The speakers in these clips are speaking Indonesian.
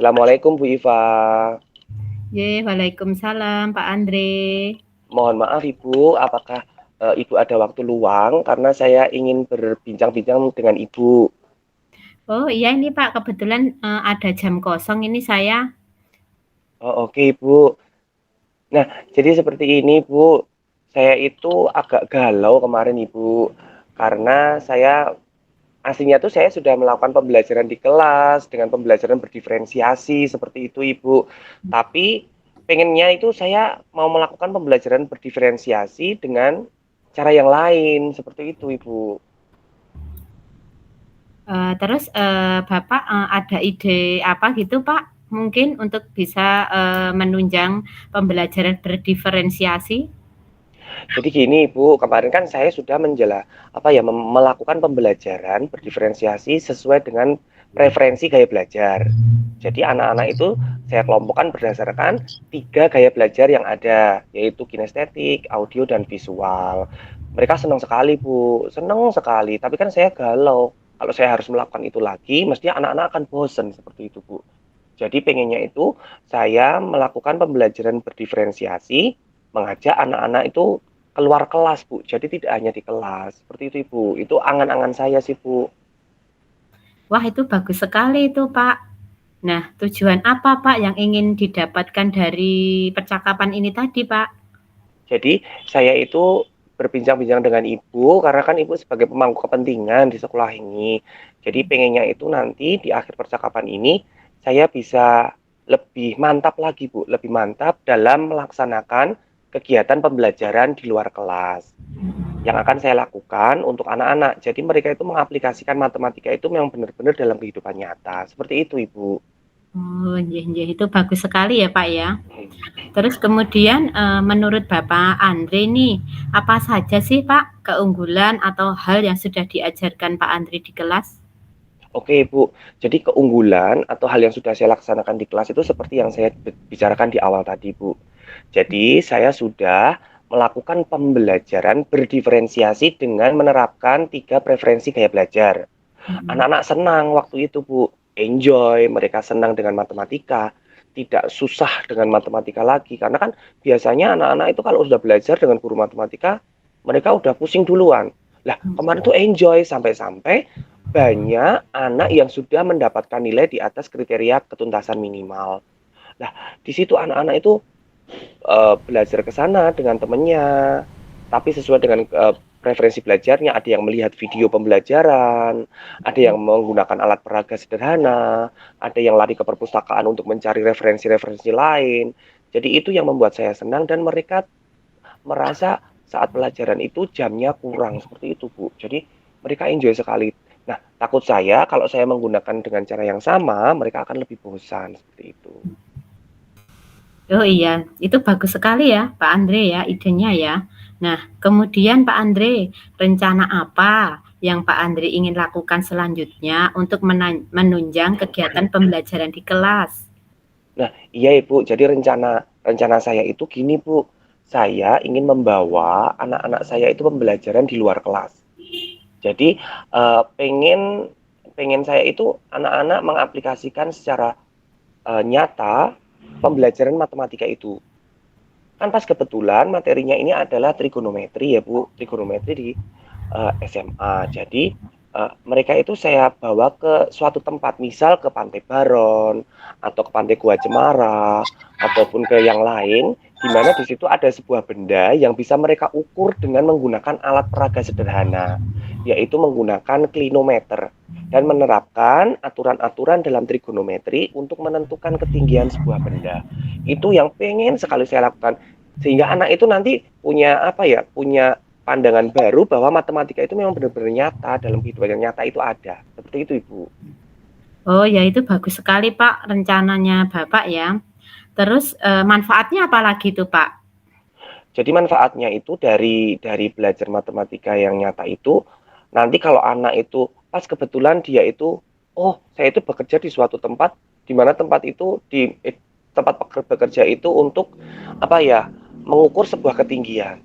Assalamualaikum Bu Iva. Waalaikumsalam Pak Andre. Mohon maaf Ibu, apakah Ibu ada waktu luang karena saya ingin berbincang-bincang dengan Ibu. Oh iya ini Pak, kebetulan ada jam kosong ini saya. Oh, oke Ibu. Nah, jadi seperti ini Bu, saya itu agak galau kemarin Ibu, karena saya aslinya tuh saya sudah melakukan pembelajaran di kelas dengan pembelajaran berdiferensiasi seperti itu Ibu. Tapi pengennya itu saya mau melakukan pembelajaran berdiferensiasi dengan cara yang lain seperti itu Ibu. Terus Bapak ada ide apa gitu Pak? Mungkin untuk bisa menunjang pembelajaran berdiferensiasi? Jadi gini Ibu, kemarin kan saya sudah melakukan pembelajaran berdiferensiasi sesuai dengan preferensi gaya belajar. Jadi anak-anak itu saya kelompokkan berdasarkan 3 gaya belajar yang ada, yaitu kinestetik, audio, dan visual. Mereka senang sekali Bu, senang sekali. Tapi kan saya galau. Kalau saya harus melakukan itu lagi, mestinya anak-anak akan bosan seperti itu Bu. Jadi pengennya itu saya melakukan pembelajaran berdiferensiasi, mengajak anak-anak itu keluar kelas, Bu. Jadi tidak hanya di kelas. Seperti itu, Ibu. Itu angan-angan saya sih, Bu. Wah itu bagus sekali itu Pak. Nah tujuan apa Pak yang ingin didapatkan dari percakapan ini tadi Pak? Jadi saya itu berbincang-bincang dengan Ibu, karena kan Ibu sebagai pemangku kepentingan di sekolah ini. Jadi pengennya itu nanti di akhir percakapan ini, saya bisa lebih mantap lagi, Bu. Lebih mantap dalam melaksanakan kegiatan pembelajaran di luar kelas yang akan saya lakukan untuk anak-anak. Jadi mereka itu mengaplikasikan matematika itu memang benar-benar dalam kehidupan nyata. Seperti itu, Ibu. Oh, iya, iya, itu bagus sekali ya Pak ya. Terus kemudian menurut Bapak Andre nih, apa saja sih Pak keunggulan atau hal yang sudah diajarkan Pak Andre di kelas? Oke, Bu. Jadi keunggulan atau hal yang sudah saya laksanakan di kelas itu seperti yang saya bicarakan di awal tadi, Bu. Jadi saya sudah melakukan pembelajaran berdiferensiasi dengan menerapkan 3 preferensi gaya belajar. Mhm. Anak-anak senang waktu itu, Bu. Enjoy, mereka senang dengan matematika. Tidak susah dengan matematika lagi. Karena kan biasanya anak-anak itu kalau sudah belajar dengan guru matematika, mereka udah pusing duluan. Lah, kemarin tuh enjoy sampai-sampai banyak anak yang sudah mendapatkan nilai di atas kriteria ketuntasan minimal. Nah, di situ anak-anak itu belajar ke sana dengan temennya, tapi sesuai dengan preferensi belajarnya. Ada yang melihat video pembelajaran, ada yang menggunakan alat peraga sederhana, ada yang lari ke perpustakaan untuk mencari referensi-referensi lain. Jadi itu yang membuat saya senang dan mereka merasa saat pelajaran itu jamnya kurang seperti itu, Bu. Jadi mereka enjoy sekali. Nah, takut saya kalau saya menggunakan dengan cara yang sama, mereka akan lebih bosan seperti itu. Oh iya, itu bagus sekali ya Pak Andre ya idenya ya. Nah, kemudian Pak Andre, rencana apa yang Pak Andre ingin lakukan selanjutnya untuk menunjang kegiatan pembelajaran di kelas? Nah, iya Ibu. Jadi rencana rencana saya itu gini, Bu. Saya ingin membawa anak-anak saya itu pembelajaran di luar kelas. Jadi pengen pengen saya itu anak-anak mengaplikasikan secara nyata pembelajaran matematika itu. Kan pas kebetulan materinya ini adalah trigonometri ya Bu, trigonometri di SMA. Jadi mereka itu saya bawa ke suatu tempat, misal ke Pantai Baron atau ke Pantai Gua Cemara ataupun ke yang lain, di mana di situ ada sebuah benda yang bisa mereka ukur dengan menggunakan alat peraga sederhana, yaitu menggunakan klinometer dan menerapkan aturan-aturan dalam trigonometri untuk menentukan ketinggian sebuah benda. Itu yang pengen sekali saya lakukan, sehingga anak itu nanti punya pandangan baru bahwa matematika itu memang benar-benar nyata, dalam kehidupan yang nyata itu ada. Seperti itu, Ibu. Oh ya itu bagus sekali Pak rencananya Bapak ya. Terus manfaatnya apa lagi tuh Pak? Jadi manfaatnya itu dari belajar matematika yang nyata itu, nanti kalau anak itu pas kebetulan dia itu, oh saya itu bekerja di suatu tempat, di mana tempat itu tempat bekerja itu untuk apa ya mengukur sebuah ketinggian.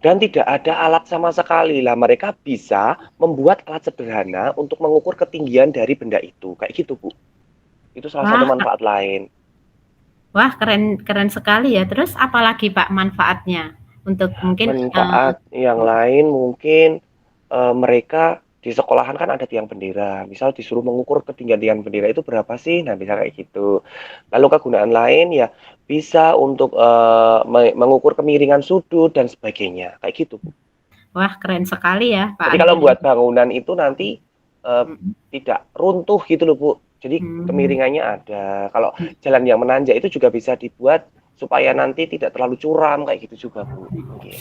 Dan tidak ada alat sama sekali lah, mereka bisa membuat alat sederhana untuk mengukur ketinggian dari benda itu kayak gitu, Bu. Itu salah satu Wah, manfaat lain. wah, keren keren sekali ya. Terus apalagi Pak manfaatnya? Untuk mungkin, Manfaat yang lain mungkin, mereka di sekolahan kan ada tiang bendera, misal disuruh mengukur ketinggian tiang bendera itu berapa sih? Nah, bisa kayak gitu. Lalu kegunaan lain ya bisa untuk, mengukur kemiringan sudut dan sebagainya, kayak gitu, Bu. wah keren sekali ya Pak Jadi kalau Andre. buat bangunan itu nanti, eee, Mhm, tidak runtuh gitu loh, Bu. Jadi mmm, kemiringannya ada. Kalau mhm. jalan yang menanjak itu juga bisa dibuat supaya nanti tidak terlalu curam, kayak gitu juga, Bu. Nggih.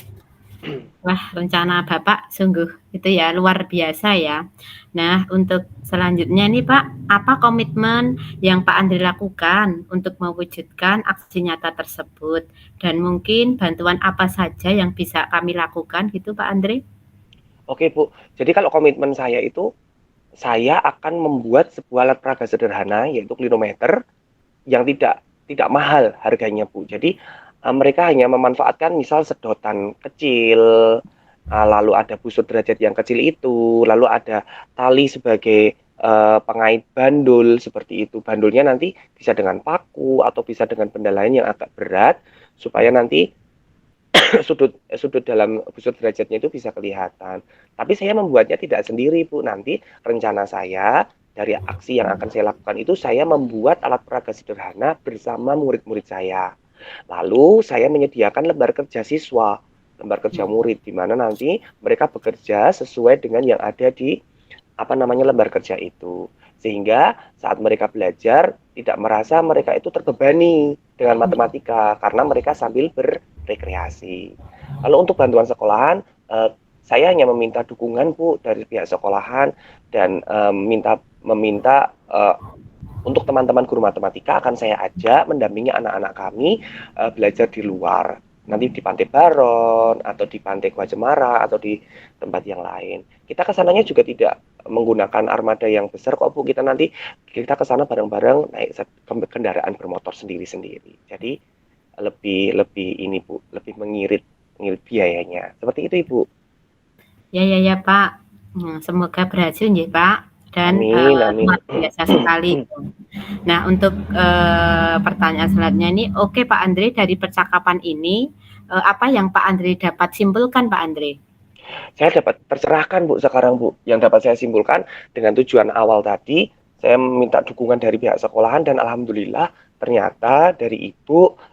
Wah, rencana Bapak sungguh itu ya, luar biasa ya. Nah, untuk selanjutnya nih Pak, apa komitmen yang Pak Andre lakukan untuk mewujudkan aksi nyata tersebut? Dan mungkin bantuan apa saja yang bisa kami lakukan gitu Pak Andre? Oke, Bu. Jadi kalau komitmen saya itu, saya akan membuat sebuah alat peraga sederhana yaitu klinometer yang tidak mahal harganya, Bu. Jadi, mereka hanya memanfaatkan misal sedotan kecil, lalu ada busur derajat yang kecil itu, lalu ada tali sebagai, pengait bandul seperti itu. Bandulnya nanti bisa dengan paku atau bisa dengan benda lain yang agak berat supaya nanti sudut sudut dalam busur derajatnya itu bisa kelihatan. Tapi saya membuatnya tidak sendiri, Bu. Nanti rencana saya dari aksi yang akan saya lakukan itu saya membuat alat peraga sederhana bersama murid-murid saya. Lalu saya menyediakan lembar kerja siswa, lembar kerja Hmm. murid di mana nanti mereka bekerja sesuai dengan yang ada di apa namanya lembar kerja itu. Sehingga saat mereka belajar tidak merasa mereka itu terbebani dengan matematika karena mereka sambil berrekreasi. Kalau untuk bantuan sekolahan, saya hanya meminta dukungan Bu dari pihak sekolahan dan meminta untuk teman-teman guru matematika akan saya ajak mendampingi anak-anak kami belajar di luar. Nanti di Pantai Baron atau di Pantai Gua Cemara atau di tempat yang lain. Kita kesananya juga tidak menggunakan armada yang besar kok Bu. Kita ke sana bareng-bareng naik kendaraan bermotor sendiri-sendiri. Jadi lebih lebih ini Bu, lebih mengirit mengirit biayanya. Seperti itu Ibu. Ya ya ya Pak, semoga berhasil nggih Pak, dan, Amin, amin. luar biasa sekali. Nah, untuk, pertanyaan selanjutnya ini, oke Pak Andre, dari percakapan ini, apa yang Pak Andre dapat simpulkan Pak Andre? Saya dapat tercerahkan Bu sekarang Bu. Yang dapat saya simpulkan dengan tujuan awal tadi, saya meminta dukungan dari pihak sekolahan dan alhamdulillah ternyata dari Ibu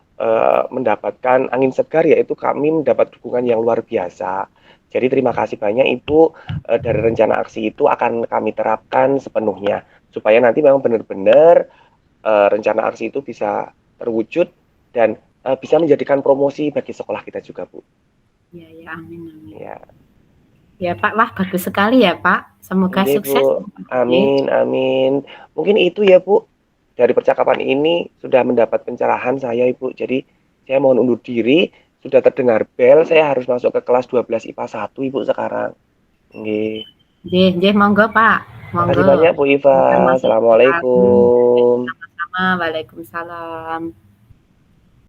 mendapatkan angin segar yaitu kami mendapat dukungan yang luar biasa. Jadi terima kasih banyak Ibu dari rencana aksi itu akan kami terapkan sepenuhnya supaya nanti memang benar-benar rencana aksi itu bisa terwujud dan bisa menjadikan promosi bagi sekolah kita juga Bu. Ya ya, amin amin. Ya. Ya Pak, wah bagus sekali ya Pak, semoga Oke, Bu. sukses ya Pak Andre. Amin, amin. Mungkin itu ya, Bu. Dari percakapan ini sudah mendapat pencerahan saya, Ibu. Jadi, saya mohon undur diri. Sudah terdengar bel, saya harus masuk ke kelas 12 IPA 1, Ibu, sekarang. Oke. Nggih nggih, monggo Pak, Makasih monggo. banyak, Bu Iva. Silakan masuk ke kelas. Assalamualaikum. Sama-sama, waalaikumsalam.